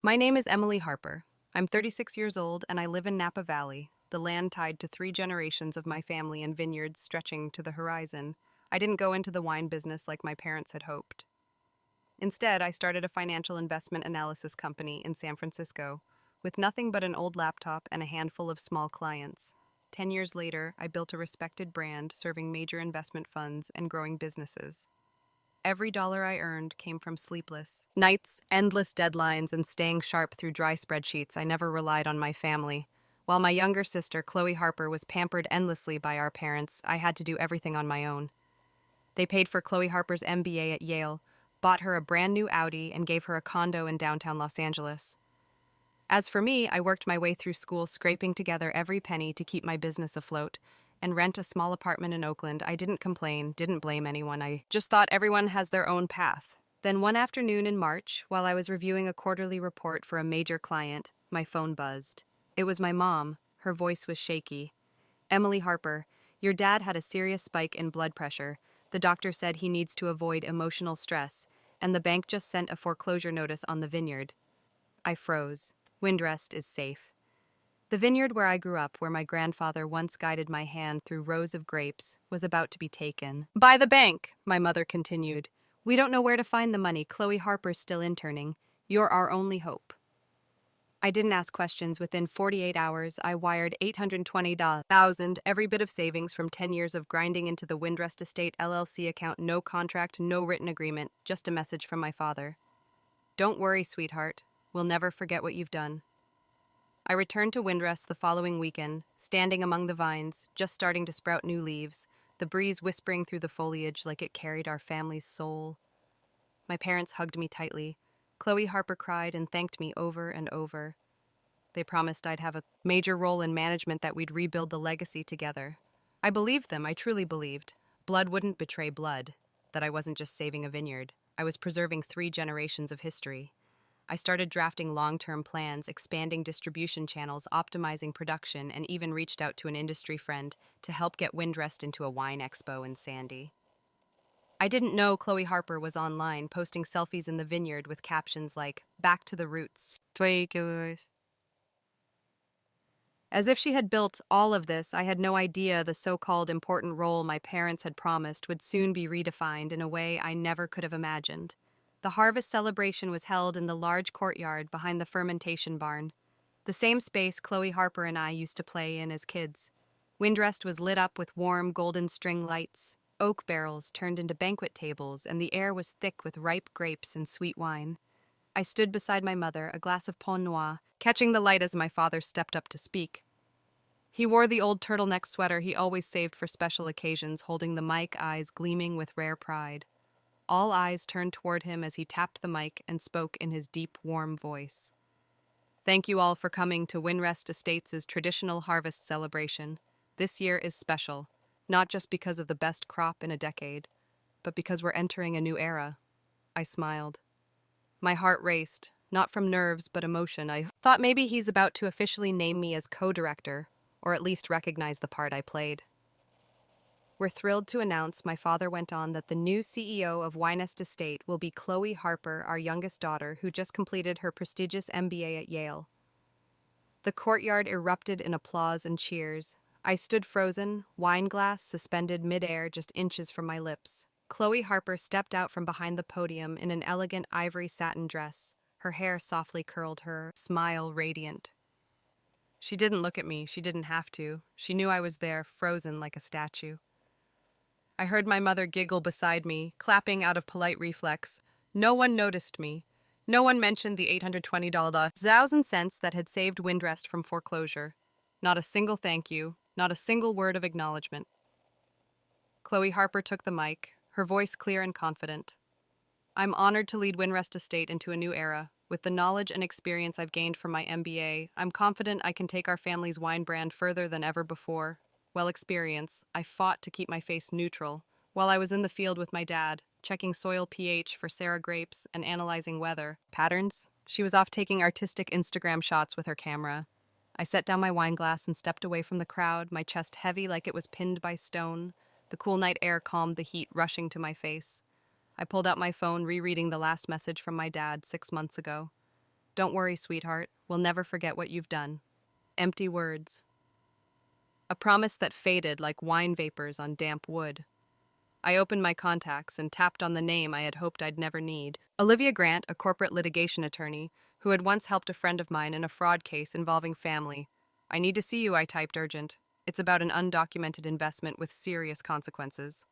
My name is Emily Harper. I'm 36 years old and I live in Napa Valley, the land tied to 3 generations of my family and vineyards stretching to the horizon. I didn't go into the wine business like my parents had hoped. Instead, I started a financial investment analysis company in San Francisco, with nothing but an old laptop and a handful of small clients. 10 years later, I built a respected brand serving major investment funds and growing businesses. Every dollar I earned came from sleepless nights, endless deadlines, and staying sharp through dry spreadsheets. I never relied on my family. While my younger sister, Chloe Harper, was pampered endlessly by our parents, I had to do everything on my own. They paid for Chloe Harper's MBA at Yale, bought her a brand new Audi, and gave her a condo in downtown Los Angeles. As for me, I worked my way through school, scraping together every penny to keep my business afloat and rent a small apartment in Oakland. I didn't complain, didn't blame anyone. I just thought everyone has their own path. Then one afternoon in March, while I was reviewing a quarterly report for a major client, my phone buzzed. It was my mom. Her voice was shaky. "Emily Harper, your dad had a serious spike in blood pressure. The doctor said he needs to avoid emotional stress, and the bank just sent a foreclosure notice on the vineyard." I froze. Windrest is safe. The vineyard where I grew up, where my grandfather once guided my hand through rows of grapes, was about to be taken. "By the bank," my mother continued. "We don't know where to find the money. Chloe Harper's still interning. You're our only hope." I didn't ask questions. Within 48 hours, I wired $820,000, every bit of savings from 10 years of grinding, into the Windrest Estate LLC account. No contract, no written agreement, just a message from my father. "Don't worry, sweetheart. We'll never forget what you've done." I returned to Windrest the following weekend, standing among the vines, just starting to sprout new leaves, the breeze whispering through the foliage like it carried our family's soul. My parents hugged me tightly. Chloe Harper cried and thanked me over and over. They promised I'd have a major role in management, that we'd rebuild the legacy together. I believed them. I truly believed. Blood wouldn't betray blood, that I wasn't just saving a vineyard. I was preserving 3 generations of history. I started drafting long-term plans, expanding distribution channels, optimizing production, and even reached out to an industry friend to help get Windrest into a wine expo in Sandy. I didn't know Chloe Harper was online, posting selfies in the vineyard with captions like, "Back to the roots." As if she had built all of this, I had no idea the so-called important role my parents had promised would soon be redefined in a way I never could have imagined. The harvest celebration was held in the large courtyard behind the fermentation barn, the same space Chloe Harper and I used to play in as kids. Windrest was lit up with warm golden string lights. Oak barrels turned into banquet tables, and the air was thick with ripe grapes and sweet wine. I stood beside my mother, a glass of Pinot Noir, catching the light as my father stepped up to speak. He wore the old turtleneck sweater he always saved for special occasions, holding the mic, eyes gleaming with rare pride. All eyes turned toward him as he tapped the mic and spoke in his deep, warm voice. "Thank you all for coming to Windrest Estates' traditional harvest celebration. This year is special, not just because of the best crop in a decade, but because we're entering a new era." I smiled. My heart raced, not from nerves but emotion. I thought maybe he's about to officially name me as co-director, or at least recognize the part I played. "We're thrilled to announce," my father went on, "that the new CEO of Windrest Estate will be Chloe Harper, our youngest daughter, who just completed her prestigious MBA at Yale." The courtyard erupted in applause and cheers. I stood frozen, wine glass suspended midair just inches from my lips. Chloe Harper stepped out from behind the podium in an elegant ivory satin dress, her hair softly curled, her smile radiant. She didn't look at me. She didn't have to. She knew I was there, frozen like a statue. I heard my mother giggle beside me, clapping out of polite reflex. No one noticed me. No one mentioned the $820,000 that had saved Windrest from foreclosure. Not a single thank you, not a single word of acknowledgement. Chloe Harper took the mic, her voice clear and confident. "I'm honored to lead Windrest Estate into a new era. With the knowledge and experience I've gained from my MBA, I'm confident I can take our family's wine brand further than ever before." Well, experience, I fought to keep my face neutral. While I was in the field with my dad, checking soil pH for Sarah grapes and analyzing weather patterns, she was off taking artistic Instagram shots with her camera. I set down my wine glass and stepped away from the crowd, my chest heavy like it was pinned by stone. The cool night air calmed the heat rushing to my face. I pulled out my phone, rereading the last message from my dad 6 months ago. Don't worry, sweetheart. We'll never forget what you've done. Empty words. A promise that faded like wine vapors on damp wood. I opened my contacts and tapped on the name I had hoped I'd never need. Olivia Grant, a corporate litigation attorney, who had once helped a friend of mine in a fraud case involving family. I need to see you, I typed urgent. It's about an undocumented investment with serious consequences.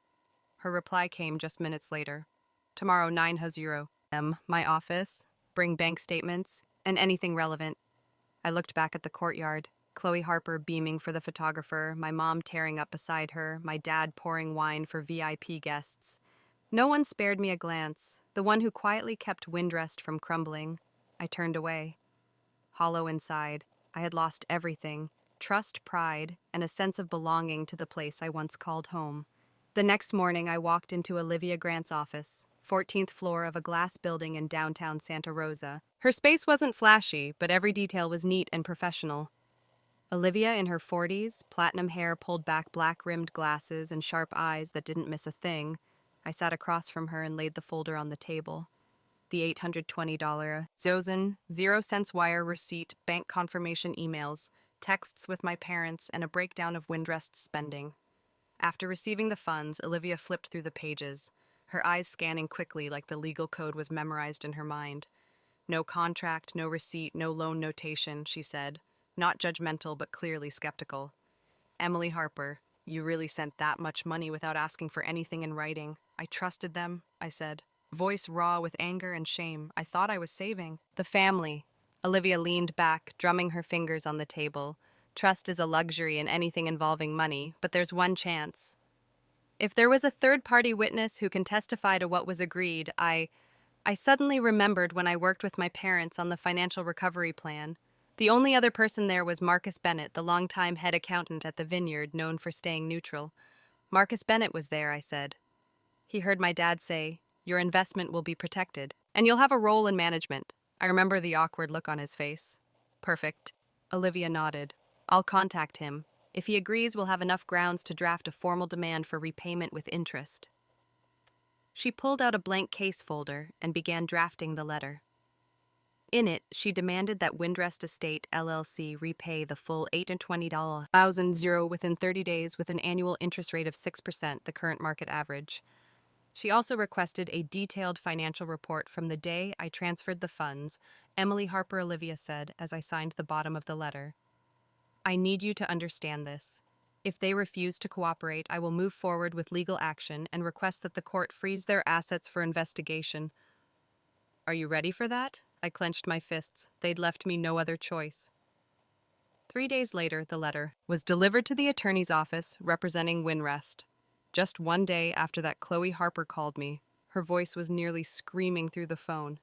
Her reply came just minutes later. Tomorrow, 9:00 a.m., my office. Bring bank statements and anything relevant. I looked back at the courtyard. Chloe Harper beaming for the photographer, my mom tearing up beside her, my dad pouring wine for VIP guests. No one spared me a glance, the one who quietly kept Windrest from crumbling. I turned away. Hollow inside, I had lost everything: trust, pride, and a sense of belonging to the place I once called home. The next morning, I walked into Olivia Grant's office, 14th floor of a glass building in downtown Santa Rosa. Her space wasn't flashy, but every detail was neat and professional. Olivia, in her 40s, platinum hair pulled back, black-rimmed glasses, and sharp eyes that didn't miss a thing. I sat across from her and laid the folder on the table. The $820 Zosen, 0 cents wire receipt, bank confirmation emails, texts with my parents, and a breakdown of Windrest's spending. After receiving the funds, Olivia flipped through the pages, her eyes scanning quickly like the legal code was memorized in her mind. No contract, no receipt, no loan notation, she said. Not judgmental, but clearly skeptical. Emily Harper, you really sent that much money without asking for anything in writing. I trusted them, I said, voice raw with anger and shame. I thought I was saving. The family. Olivia leaned back, drumming her fingers on the table. Trust is a luxury in anything involving money, but there's one chance. If there was a third-party witness who can testify to what was agreed, I suddenly remembered when I worked with my parents on the financial recovery plan. The only other person there was Marcus Bennett, the longtime head accountant at the Vineyard, known for staying neutral. Marcus Bennett was there, I said. He heard my dad say, "Your investment will be protected, and you'll have a role in management." I remember the awkward look on his face. Perfect. Olivia nodded. I'll contact him. If he agrees, we'll have enough grounds to draft a formal demand for repayment with interest. She pulled out a blank case folder and began drafting the letter. In it, she demanded that Windrest Estate LLC repay the full $820,000 within 30 days with an annual interest rate of 6%, the current market average. She also requested a detailed financial report from the day I transferred the funds, Emily Harper Olivia said as I signed the bottom of the letter. I need you to understand this. If they refuse to cooperate, I will move forward with legal action and request that the court freeze their assets for investigation. Are you ready for that? I clenched my fists. They'd left me no other choice. 3 days later, the letter was delivered to the attorney's office representing Windrest. Just one day after that, Chloe Harper called me. Her voice was nearly screaming through the phone.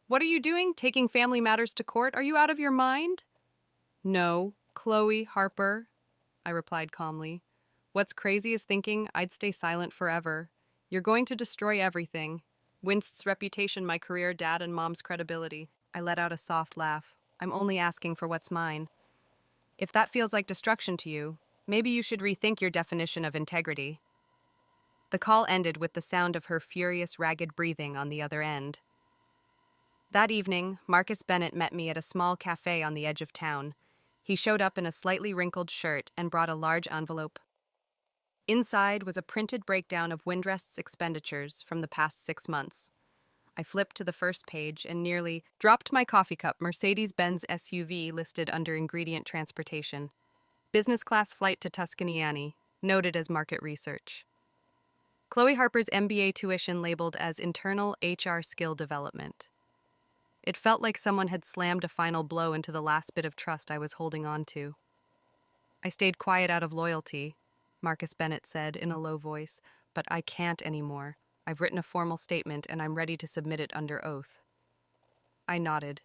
What are you doing? Taking family matters to court? Are you out of your mind? No, Chloe Harper, I replied calmly. What's crazy is thinking I'd stay silent forever. You're going to destroy everything. Winst's reputation, my career, dad and mom's credibility. I let out a soft laugh. I'm only asking for what's mine. If that feels like destruction to you, maybe you should rethink your definition of integrity. The call ended with the sound of her furious, ragged breathing on the other end. That evening, Marcus Bennett met me at a small cafe on the edge of town. He showed up in a slightly wrinkled shirt and brought a large envelope. Inside was a printed breakdown of Windrest's expenditures from the past 6 months. I flipped to the first page and nearly dropped my coffee cup. Mercedes-Benz SUV listed under ingredient transportation. Business class flight to Tuscany, noted as market research. Chloe Harper's MBA tuition labeled as internal HR skill development. It felt like someone had slammed a final blow into the last bit of trust I was holding on to. I stayed quiet out of loyalty, Marcus Bennett said in a low voice, but I can't anymore. I've written a formal statement and I'm ready to submit it under oath. I nodded,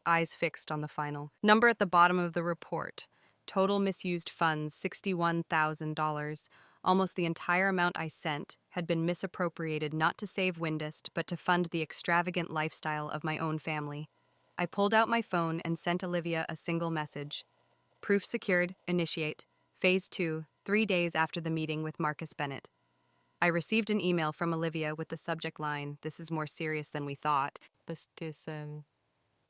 eyes fixed on the final number at the bottom of the report. Total misused funds, $61,000. Almost the entire amount I sent had been misappropriated not to save Windrest, but to fund the extravagant lifestyle of my own family. I pulled out my phone and sent Olivia a single message. Proof secured, initiate. Phase 2, 3 days after the meeting with Marcus Bennett. I received an email from Olivia with the subject line, "This is more serious than we thought."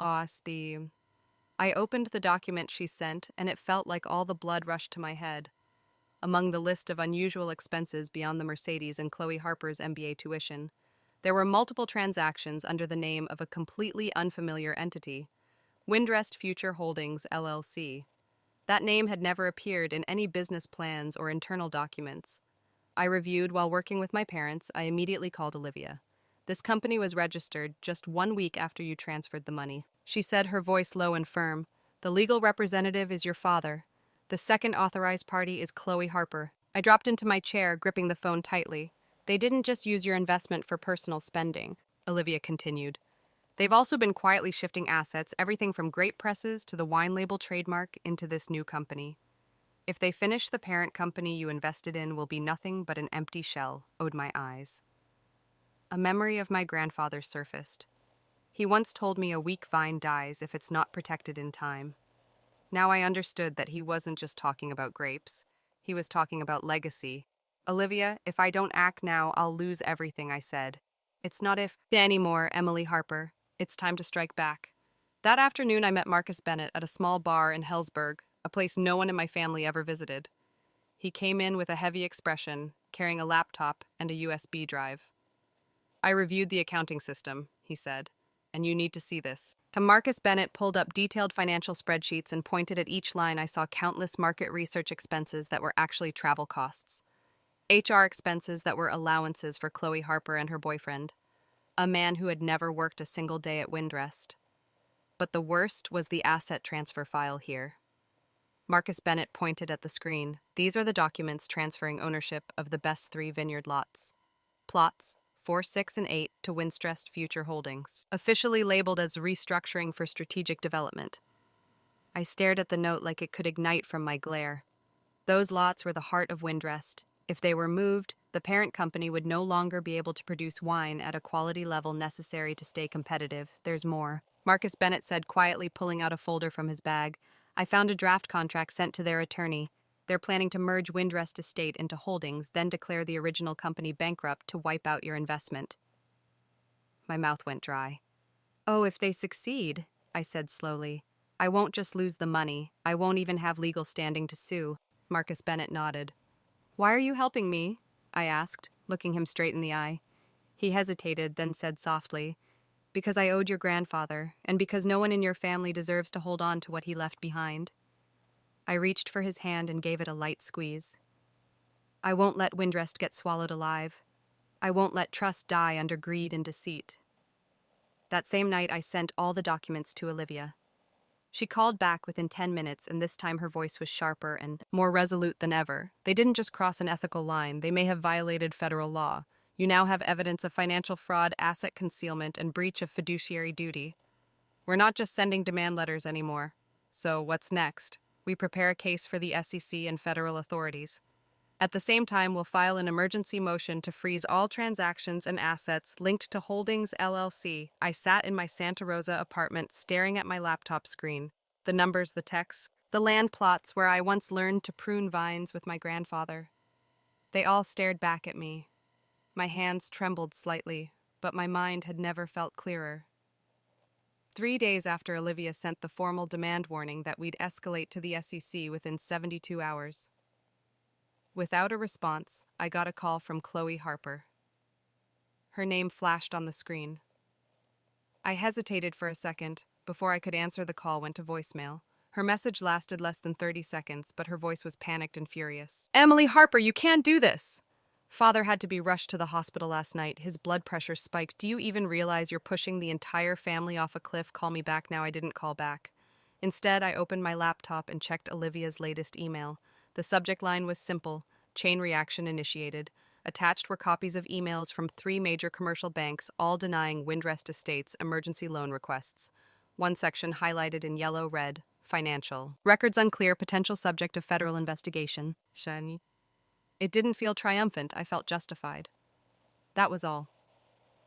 I opened the document she sent, and it felt like all the blood rushed to my head. Among the list of unusual expenses beyond the Mercedes and Chloe Harper's MBA tuition, there were multiple transactions under the name of a completely unfamiliar entity, Windrest Future Holdings, LLC. That name had never appeared in any business plans or internal documents. I reviewed while working with my parents. I immediately called Olivia. This company was registered just 1 week after you transferred the money. She said, her voice low and firm. The legal representative is your father. The second authorized party is Chloe Harper. I dropped into my chair, gripping the phone tightly. They didn't just use your investment for personal spending, Olivia continued. They've also been quietly shifting assets, everything from grape presses to the wine label trademark, into this new company. If they finish, the parent company you invested in will be nothing but an empty shell, owed my eyes. A memory of my grandfather surfaced. He once told me a weak vine dies if it's not protected in time. Now I understood that he wasn't just talking about grapes. He was talking about legacy. Olivia, if I don't act now, I'll lose everything, I said. It's not if anymore, Emily Harper. It's time to strike back. That afternoon I met Marcus Bennett at a small bar in Hellsberg, a place no one in my family ever visited. He came in with a heavy expression, carrying a laptop and a USB drive. I reviewed the accounting system, he said, and you need to see this. Marcus Bennett pulled up detailed financial spreadsheets and pointed at each line. I saw countless market research expenses that were actually travel costs. HR expenses that were allowances for Chloe Harper and her boyfriend, a man who had never worked a single day at Windrest. But the worst was the asset transfer file here. Marcus Bennett pointed at the screen. These are the documents transferring ownership of the best 3 vineyard lots. Plots 4, 6, and 8 to Windrest Future Holdings, officially labeled as restructuring for strategic development. I stared at the note like it could ignite from my glare. Those lots were the heart of Windrest. If they were moved, the parent company would no longer be able to produce wine at a quality level necessary to stay competitive. There's more, Marcus Bennett said, quietly pulling out a folder from his bag. I found a draft contract sent to their attorney. They're planning to merge Windrest Estate into holdings, then declare the original company bankrupt to wipe out your investment. My mouth went dry. Oh, if they succeed, I said slowly. I won't just lose the money. I won't even have legal standing to sue. Marcus Bennett nodded. Why are you helping me? I asked, looking him straight in the eye. He hesitated, then said softly, because I owed your grandfather, and because no one in your family deserves to hold on to what he left behind. I reached for his hand and gave it a light squeeze. I won't let Windrest get swallowed alive. I won't let trust die under greed and deceit. That same night, I sent all the documents to Olivia. She called back within 10 minutes, and this time her voice was sharper and more resolute than ever. They didn't just cross an ethical line. They may have violated federal law. You now have evidence of financial fraud, asset concealment, and breach of fiduciary duty. We're not just sending demand letters anymore. So what's next? We prepare a case for the SEC and federal authorities. At the same time, we'll file an emergency motion to freeze all transactions and assets linked to Holdings LLC. I sat in my Santa Rosa apartment staring at my laptop screen. The numbers, the texts, the land plots where I once learned to prune vines with my grandfather. They all stared back at me. My hands trembled slightly, but my mind had never felt clearer. 3 days after Olivia sent the formal demand warning that we'd escalate to the SEC within 72 hours. Without a response, I got a call from Chloe Harper. Her name flashed on the screen. I hesitated for a second. Before I could answer, the call went to voicemail. Her message lasted less than 30 seconds, but her voice was panicked and furious. Emily Harper, you can't do this! Father had to be rushed to the hospital last night. His blood pressure spiked. Do you even realize you're pushing the entire family off a cliff? Call me back now. I didn't call back. Instead, I opened my laptop and checked Olivia's latest email. The subject line was simple: chain reaction initiated. Attached were copies of emails from 3 major commercial banks, all denying Windrest Estates emergency loan requests. One section highlighted in yellow read, financial. Records unclear, potential subject of federal investigation. Shani. It didn't feel triumphant. I felt justified. That was all.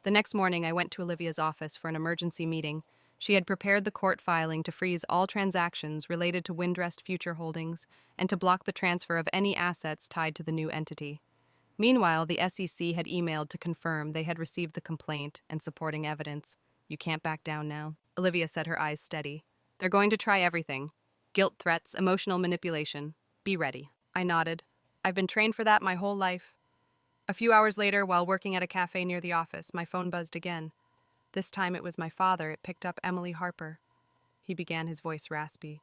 The next morning, I went to Olivia's office for an emergency meeting. She had prepared the court filing to freeze all transactions related to Windrest Future Holdings and to block the transfer of any assets tied to the new entity. Meanwhile, the SEC had emailed to confirm they had received the complaint and supporting evidence. You can't back down now. Olivia said, her eyes steady. They're going to try everything. Guilt threats, emotional manipulation. Be ready. I nodded. I've been trained for that my whole life. A few hours later, while working at a cafe near the office, my phone buzzed again. This time it was my father. It picked up. Emily Harper. He began, his voice raspy.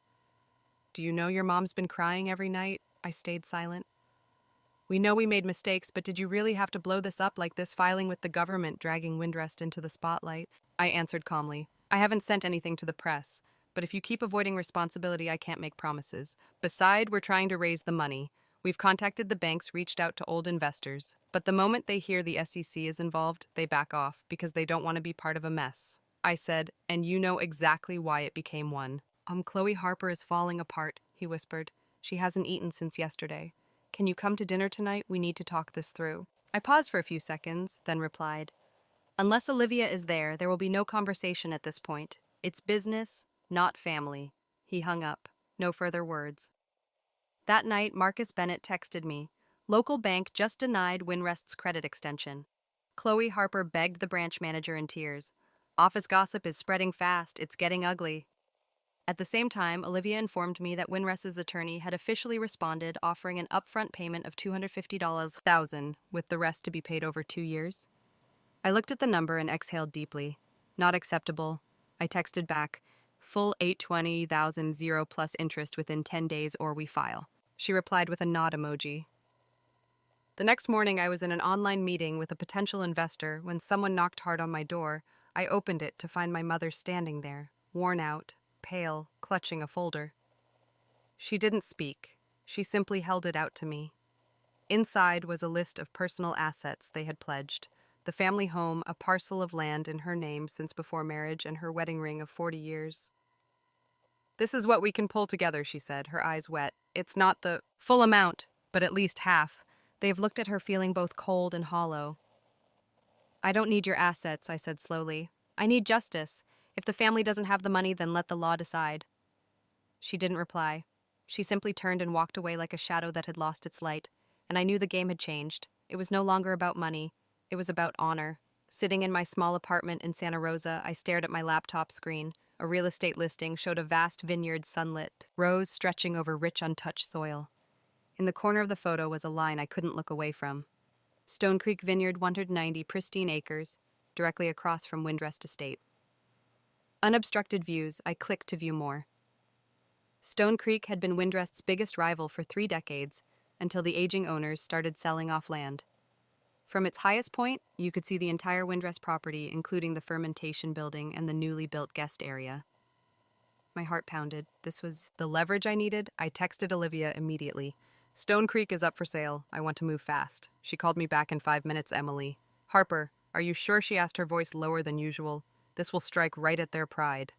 Do you know your mom's been crying every night? I stayed silent. We know we made mistakes, but did you really have to blow this up like this, filing with the government, dragging Windrest into the spotlight? I answered calmly. I haven't sent anything to the press, but if you keep avoiding responsibility, I can't make promises. Besides, we're trying to raise the money. We've contacted the banks, reached out to old investors, but the moment they hear the SEC is involved, they back off because they don't want to be part of a mess. I said, and you know exactly why it became one. Chloe Harper is falling apart, he whispered. She hasn't eaten since yesterday. Can you come to dinner tonight? We need to talk this through. I paused for a few seconds, then replied, Unless Olivia is there, there will be no conversation at this point. It's business, not family. He hung up. No further words. That night, Marcus Bennett texted me. Local bank just denied Winrest's credit extension. Chloe Harper begged the branch manager in tears. Office gossip is spreading fast. It's getting ugly. At the same time, Olivia informed me that Winrest's attorney had officially responded, offering an upfront payment of $250,000, with the rest to be paid over 2 years. I looked at the number and exhaled deeply. Not acceptable. I texted back, full $820,000 zero plus interest within 10 days or we file. She replied with a nod emoji. The next morning, I was in an online meeting with a potential investor when someone knocked hard on my door. I opened it to find my mother standing there, worn out, pale, clutching a folder. She didn't speak. She simply held it out to me. Inside was a list of personal assets they had pledged. The family home, a parcel of land in her name since before marriage, and her wedding ring of 40 years. This is what we can pull together, she said, her eyes wet. It's not the full amount, but at least half. They've looked at her, feeling both cold and hollow. I don't need your assets, I said slowly. I need justice. If the family doesn't have the money, then let the law decide. She didn't reply. She simply turned and walked away like a shadow that had lost its light, and I knew the game had changed. It was no longer about money. It was about honor. Sitting in my small apartment in Santa Rosa, I stared at my laptop screen. A real estate listing showed a vast vineyard sunlit, rows stretching over rich, untouched soil. In the corner of the photo was a line I couldn't look away from. Stone Creek Vineyard, 190 pristine acres, directly across from Windrest Estate. Unobstructed views, I clicked to view more. Stone Creek had been Windrest's biggest rival for 3 decades, until the aging owners started selling off land. From its highest point, you could see the entire Windrest property, including the fermentation building and the newly built guest area. My heart pounded. This was the leverage I needed. I texted Olivia immediately. Stone Creek is up for sale. I want to move fast. She called me back in 5 minutes, Emily. Harper, are you sure? She asked, her voice lower than usual. This will strike right at their pride.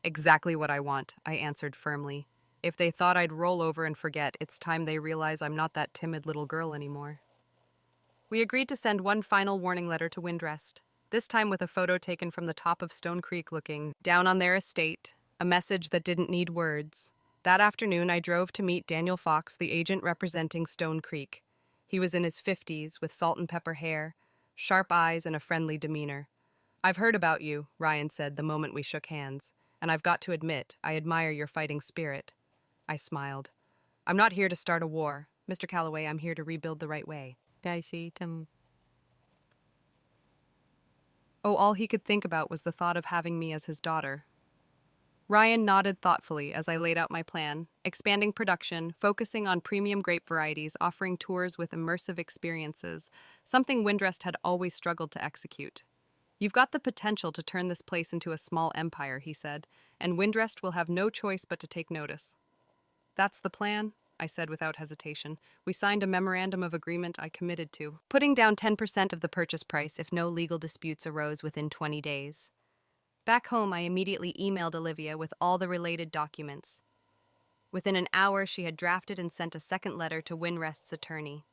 Exactly what I want, I answered firmly. If they thought I'd roll over and forget, it's time they realize I'm not that timid little girl anymore. We agreed to send one final warning letter to Windrest, this time with a photo taken from the top of Stone Creek looking down on their estate, a message that didn't need words. That afternoon, I drove to meet Daniel Fox, the agent representing Stone Creek. He was in his 50s, with salt and pepper hair, sharp eyes, and a friendly demeanor. I've heard about you, Ryan said the moment we shook hands, and I've got to admit, I admire your fighting spirit. I smiled. I'm not here to start a war. Mr. Calloway, I'm here to rebuild the right way. All he could think about was the thought of having me as his daughter. Ryan nodded thoughtfully as I laid out my plan, expanding production, focusing on premium grape varieties, offering tours with immersive experiences, something Windrest had always struggled to execute. You've got the potential to turn this place into a small empire, he said, and Windrest will have no choice but to take notice. That's the plan, I said without hesitation. We signed a memorandum of agreement I committed to, putting down 10% of the purchase price if no legal disputes arose within 20 days. Back home, I immediately emailed Olivia with all the related documents. Within an hour, she had drafted and sent a second letter to Windrest's attorney.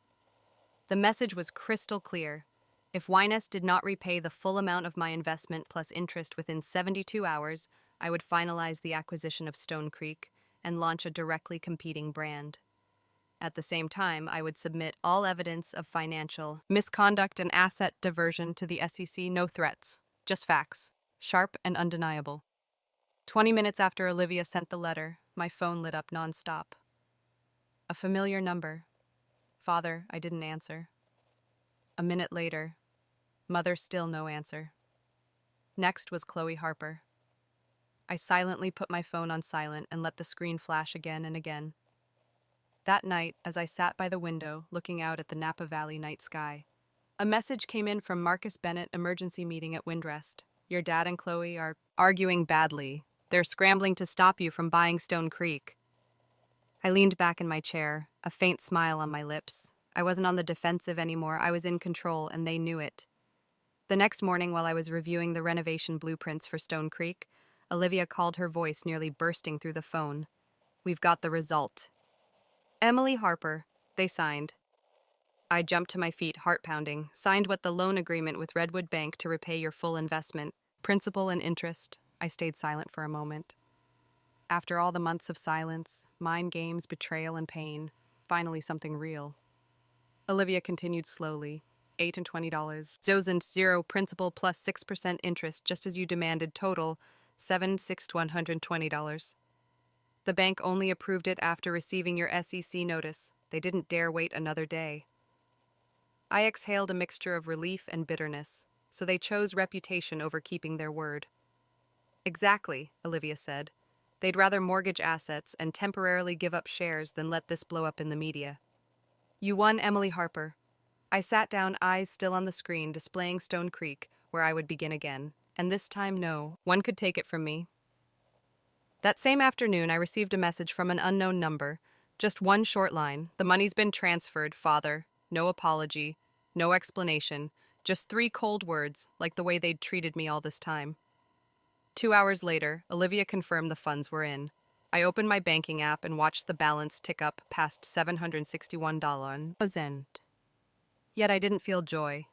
The message was crystal clear. If Wyness did not repay the full amount of my investment plus interest within 72 hours, I would finalize the acquisition of Stone Creek and launch a directly competing brand. At the same time, I would submit all evidence of financial misconduct and asset diversion to the SEC. No threats, just facts, sharp and undeniable. 20 minutes after Olivia sent the letter, my phone lit up nonstop. A familiar number. Father, I didn't answer. A minute later, mother, still no answer. Next was Chloe Harper. I silently put my phone on silent and let the screen flash again and again. That night, as I sat by the window looking out at the Napa Valley night sky, a message came in from Marcus Bennett, emergency meeting at Windrest. Your dad and Chloe are arguing badly. They're scrambling to stop you from buying Stone Creek. I leaned back in my chair, a faint smile on my lips. I wasn't on the defensive anymore. I was in control, and they knew it. The next morning, while I was reviewing the renovation blueprints for Stone Creek, Olivia called, her voice nearly bursting through the phone. We've got the result. Emily Harper. They signed. I jumped to my feet, heart pounding. Signed what? The loan agreement with Redwood Bank to repay your full investment, principal and interest. I stayed silent for a moment. After all the months of silence, mind games, betrayal, and pain, finally something real. Olivia continued slowly. $8 and $20. Zos and zero principal plus 6% interest, just as you demanded. Total $120. The bank only approved it after receiving your SEC notice. They didn't dare wait another day. I exhaled a mixture of relief and bitterness, so they chose reputation over keeping their word. Exactly, Olivia said. They'd rather mortgage assets and temporarily give up shares than let this blow up in the media. You won, Emily Harper. I sat down, eyes still on the screen, displaying Stone Creek, where I would begin again. And this time, no one could take it from me. That same afternoon, I received a message from an unknown number. Just one short line. The money's been transferred, Father. No apology. No explanation. Just 3 cold words, like the way they'd treated me all this time. 2 hours later, Olivia confirmed the funds were in. I opened my banking app and watched the balance tick up past $761. Yet I didn't feel joy.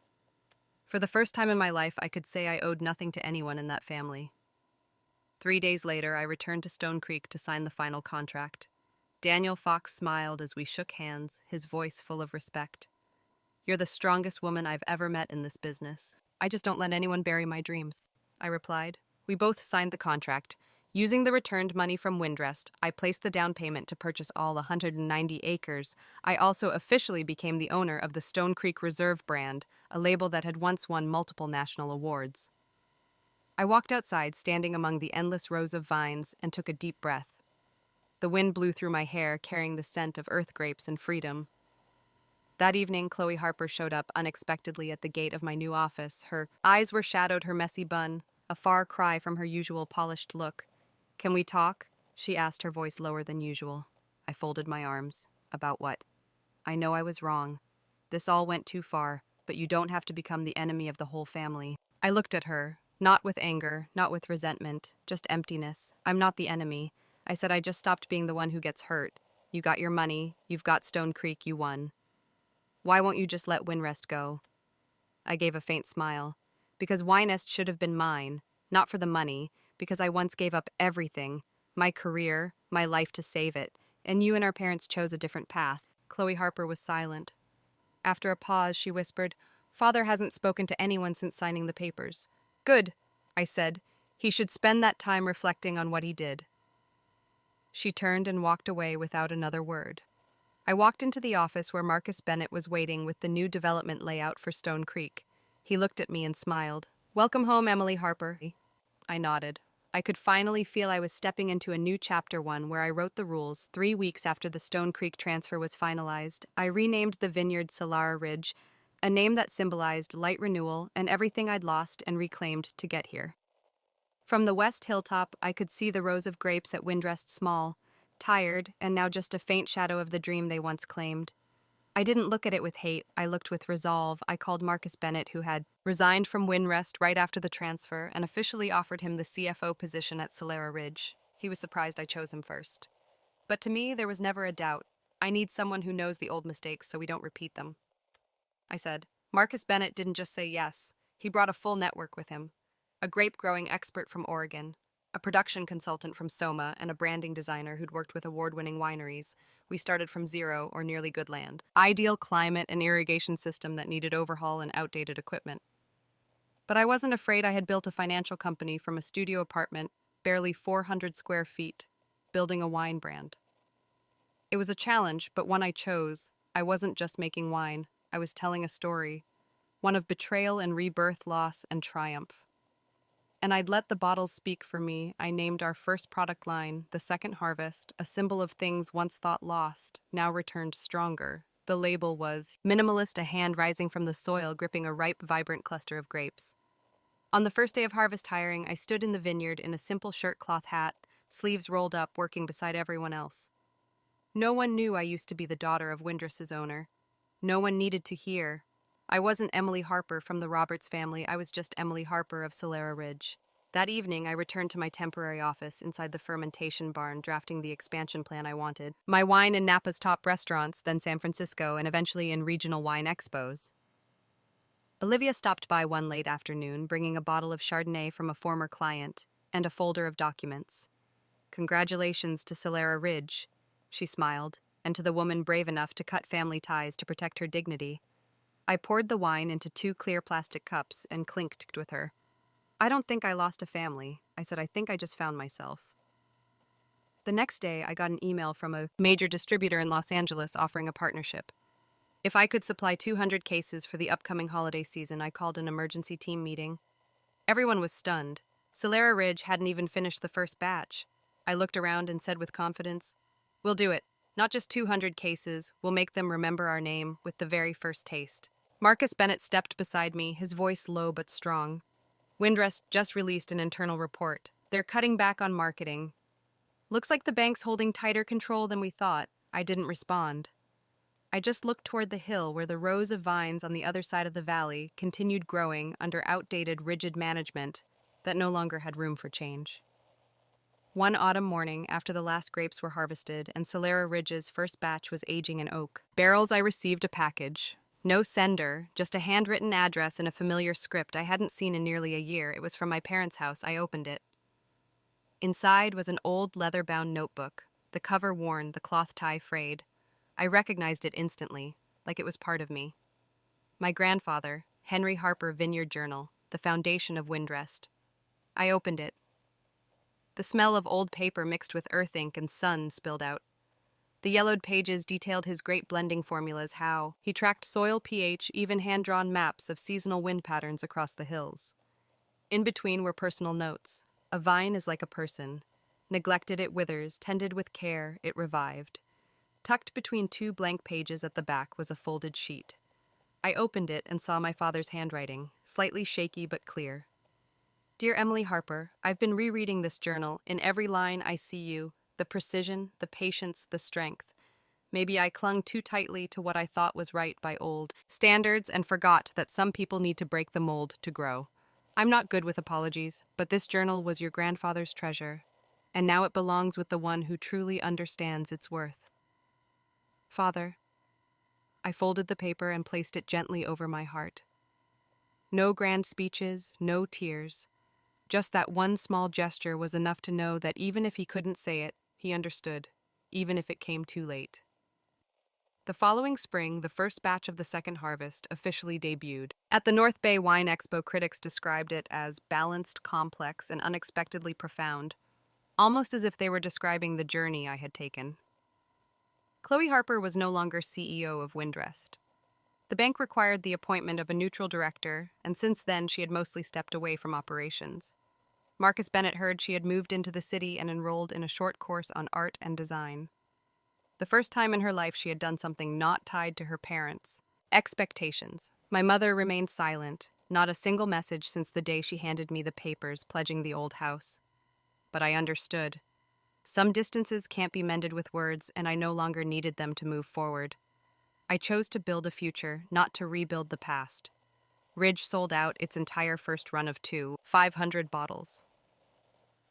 For the first time in my life, I could say I owed nothing to anyone in that family. 3 days later, I returned to Stone Creek to sign the final contract. Daniel Fox smiled as we shook hands, his voice full of respect. You're the strongest woman I've ever met in this business. I just don't let anyone bury my dreams, I replied. We both signed the contract. Using the returned money from Windrest, I placed the down payment to purchase all 190 acres. I also officially became the owner of the Stone Creek Reserve brand, a label that had once won multiple national awards. I walked outside, standing among the endless rows of vines, and took a deep breath. The wind blew through my hair, carrying the scent of earth grapes and freedom. That evening, Chloe Harper showed up unexpectedly at the gate of my new office. Her eyes were shadowed, her messy bun, a far cry from her usual polished look. Can we talk? She asked, her voice lower than usual. I folded my arms. About what? I know I was wrong. This all went too far, but you don't have to become the enemy of the whole family. I looked at her, not with anger, not with resentment, just emptiness. I'm not the enemy. I said I just stopped being the one who gets hurt. You got your money, you've got Stone Creek, you won. Why won't you just let Windrest go? I gave a faint smile. Because Wynest should have been mine, not for the money, because I once gave up everything, my career, my life to save it, and you and our parents chose a different path. Chloe Harper was silent. After a pause, she whispered, Father hasn't spoken to anyone since signing the papers. Good, I said. He should spend that time reflecting on what he did. She turned and walked away without another word. I walked into the office where Marcus Bennett was waiting with the new development layout for Stone Creek. He looked at me and smiled. Welcome home, Emily Harper. I nodded. I could finally feel I was stepping into a new chapter 1 where I wrote the rules. 3 weeks after the Stone Creek transfer was finalized, I renamed the Vineyard Solara Ridge, a name that symbolized light renewal and everything I'd lost and reclaimed to get here. From the west hilltop, I could see the rows of grapes at Windrest Small, tired and now just a faint shadow of the dream they once claimed. I didn't look at it with hate, I looked with resolve. I called Marcus Bennett, who had resigned from Windrest right after the transfer, and officially offered him the CFO position at Solara Ridge. He was surprised I chose him first. But to me, there was never a doubt. I need someone who knows the old mistakes so we don't repeat them. I said. Marcus Bennett didn't just say yes. He brought a full network with him. A grape-growing expert from Oregon, a production consultant from Soma, and a branding designer who'd worked with award-winning wineries. We started from zero, or nearly good land. Ideal climate and irrigation system that needed overhaul and outdated equipment. But I wasn't afraid. I had built a financial company from a studio apartment barely 400 square feet, building a wine brand. It was a challenge, but one I chose. I wasn't just making wine, I was telling a story, one of betrayal and rebirth, loss and triumph. And I'd let the bottles speak for me. I named our first product line, The Second Harvest, a symbol of things once thought lost, now returned stronger. The label was minimalist, a hand rising from the soil, gripping a ripe, vibrant cluster of grapes. On the first day of harvest hiring, I stood in the vineyard in a simple shirt cloth hat, sleeves rolled up, working beside everyone else. No one knew I used to be the daughter of Windress's owner. No one needed to hear. I wasn't Emily Harper from the Roberts family, I was just Emily Harper of Solera Ridge. That evening, I returned to my temporary office inside the fermentation barn, drafting the expansion plan I wanted. My wine in Napa's top restaurants, then San Francisco, and eventually in regional wine expos. Olivia stopped by one late afternoon, bringing a bottle of Chardonnay from a former client and a folder of documents. "Congratulations to Solera Ridge," she smiled, and to the woman brave enough to cut family ties to protect her dignity. I poured the wine into 2 clear plastic cups and clinked with her. "I don't think I lost a family," I said. "I think I just found myself." The next day, I got an email from a major distributor in Los Angeles offering a partnership. If I could supply 200 cases for the upcoming holiday season, I called an emergency team meeting. Everyone was stunned. Solera Ridge hadn't even finished the first batch. I looked around and said with confidence, "We'll do it. Not just 200 cases, we'll make them remember our name with the very first taste." Marcus Bennett stepped beside me, his voice low but strong. "Windress just released an internal report. They're cutting back on marketing. Looks like the bank's holding tighter control than we thought." I didn't respond. I just looked toward the hill where the rows of vines on the other side of the valley continued growing under outdated, rigid management that no longer had room for change. One autumn morning, after the last grapes were harvested and Solera Ridge's first batch was aging in oak barrels, I received a package. No sender, just a handwritten address in a familiar script I hadn't seen in nearly a year. It was from my parents' house. I opened it. Inside was an old leather-bound notebook, the cover worn, the cloth tie frayed. I recognized it instantly, like it was part of me. My grandfather, Henry Harper Vineyard Journal, the foundation of Windrest. I opened it. The smell of old paper mixed with earth ink and sun spilled out. The yellowed pages detailed his great blending formulas, how he tracked soil pH, even hand-drawn maps of seasonal wind patterns across the hills. In between were personal notes. "A vine is like a person. Neglected it withers, tended with care, it revived." Tucked between 2 blank pages at the back was a folded sheet. I opened it and saw my father's handwriting, slightly shaky but clear. "Dear Emily Harper, I've been rereading this journal. In every line I see you, the precision, the patience, the strength. Maybe I clung too tightly to what I thought was right by old standards and forgot that some people need to break the mold to grow. I'm not good with apologies, but this journal was your grandfather's treasure, and now it belongs with the one who truly understands its worth. Father." I folded the paper and placed it gently over my heart. No grand speeches, no tears. Just that one small gesture was enough to know that even if he couldn't say it, he understood, even if it came too late. The following spring, the first batch of the second harvest officially debuted. At the North Bay Wine Expo, critics described it as balanced, complex, and unexpectedly profound, almost as if they were describing the journey I had taken. Chloe Harper was no longer CEO of Windrest. The bank required the appointment of a neutral director, and since then she had mostly stepped away from operations. Marcus Bennett heard she had moved into the city and enrolled in a short course on art and design. The first time in her life she had done something not tied to her parents' expectations. My mother remained silent, not a single message since the day she handed me the papers pledging the old house. But I understood. Some distances can't be mended with words, and I no longer needed them to move forward. I chose to build a future, not to rebuild the past. Ridge sold out its entire first run of 500 bottles.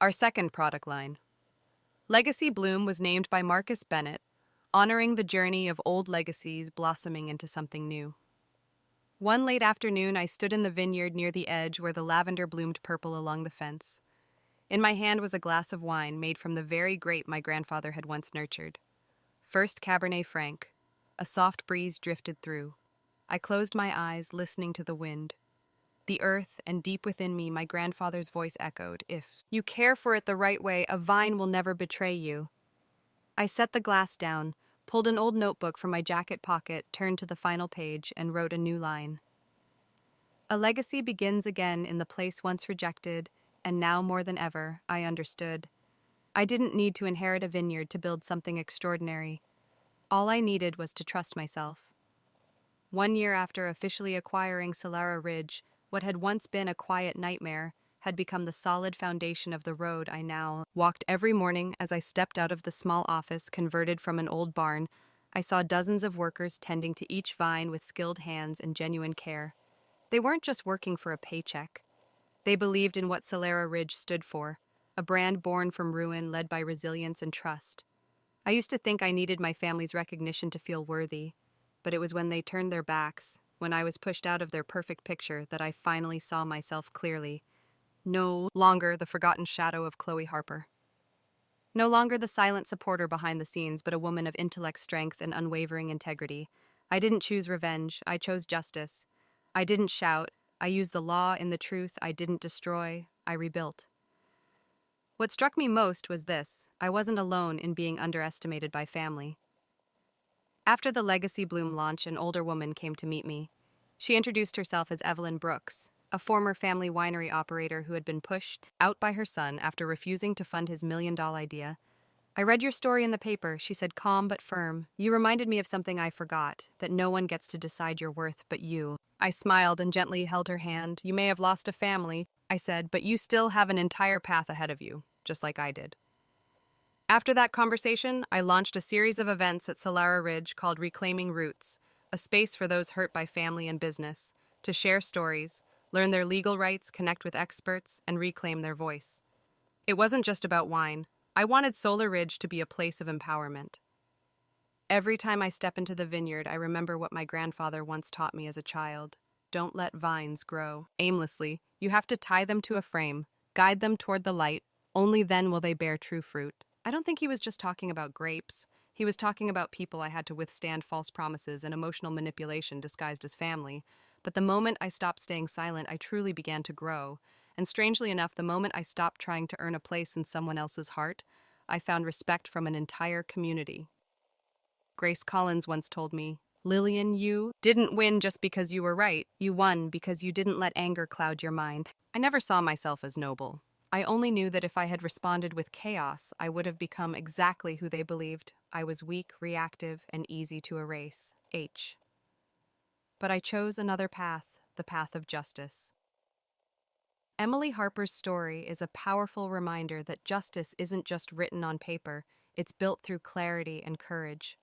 Our second product line. Legacy Bloom was named by Marcus Bennett, honoring the journey of old legacies blossoming into something new. One late afternoon, I stood in the vineyard near the edge where the lavender bloomed purple along the fence. In my hand was a glass of wine made from the very grape my grandfather had once nurtured. First Cabernet Franc. A soft breeze drifted through. I closed my eyes, listening to the wind. The earth, and deep within me, my grandfather's voice echoed, "If you care for it the right way, a vine will never betray you." I set the glass down, pulled an old notebook from my jacket pocket, turned to the final page, and wrote a new line. A legacy begins again in the place once rejected, and now more than ever, I understood. I didn't need to inherit a vineyard to build something extraordinary. All I needed was to trust myself. 1 year after officially acquiring Solara Ridge, what had once been a quiet nightmare had become the solid foundation of the road I now walked every morning. As I stepped out of the small office converted from an old barn, I saw dozens of workers tending to each vine with skilled hands and genuine care. They weren't just working for a paycheck. They believed in what Solara Ridge stood for, a brand born from ruin led by resilience and trust. I used to think I needed my family's recognition to feel worthy, but it was when they turned their backs, when I was pushed out of their perfect picture, that I finally saw myself clearly. No longer the forgotten shadow of Chloe Harper. No longer the silent supporter behind the scenes, but a woman of intellect, strength, and unwavering integrity. I didn't choose revenge, I chose justice. I didn't shout, I used the law in the truth. I didn't destroy, I rebuilt. What struck me most was this: I wasn't alone in being underestimated by family. After the Legacy Bloom launch, an older woman came to meet me. She introduced herself as Evelyn Brooks, a former family winery operator who had been pushed out by her son after refusing to fund his $1 million idea. "I read your story in the paper," she said, calm but firm. "You reminded me of something I forgot, that no one gets to decide your worth but you." I smiled and gently held her hand. "You may have lost a family," I said, "but you still have an entire path ahead of you, just like I did." After that conversation, I launched a series of events at Solara Ridge called Reclaiming Roots, a space for those hurt by family and business, to share stories, learn their legal rights, connect with experts, and reclaim their voice. It wasn't just about wine. I wanted Solar Ridge to be a place of empowerment. Every time I step into the vineyard, I remember what my grandfather once taught me as a child. Don't let vines grow aimlessly. You have to tie them to a frame, guide them toward the light. Only then will they bear true fruit. I don't think he was just talking about grapes. He was talking about people I had to withstand false promises and emotional manipulation disguised as family. But the moment I stopped staying silent, I truly began to grow. And strangely enough, the moment I stopped trying to earn a place in someone else's heart, I found respect from an entire community. Grace Collins once told me, "Lillian, you didn't win just because you were right. You won because you didn't let anger cloud your mind." I never saw myself as noble. I only knew that if I had responded with chaos, I would have become exactly who they believed. I was weak, reactive, and easy to erase. But I chose another path, the path of justice. Emily Harper's story is a powerful reminder that justice isn't just written on paper, it's built through clarity and courage.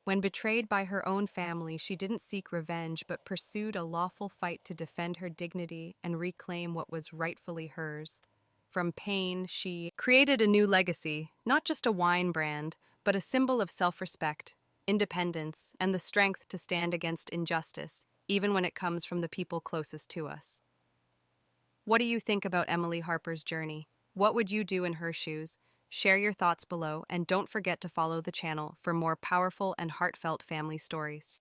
When betrayed by her own family, she didn't seek revenge but pursued a lawful fight to defend her dignity and reclaim what was rightfully hers. From pain, she created a new legacy, not just a wine brand, but a symbol of self-respect, independence, and the strength to stand against injustice, even when it comes from the people closest to us. What do you think about Emily Harper's journey? What would you do in her shoes? Share your thoughts below, and don't forget to follow the channel for more powerful and heartfelt family stories.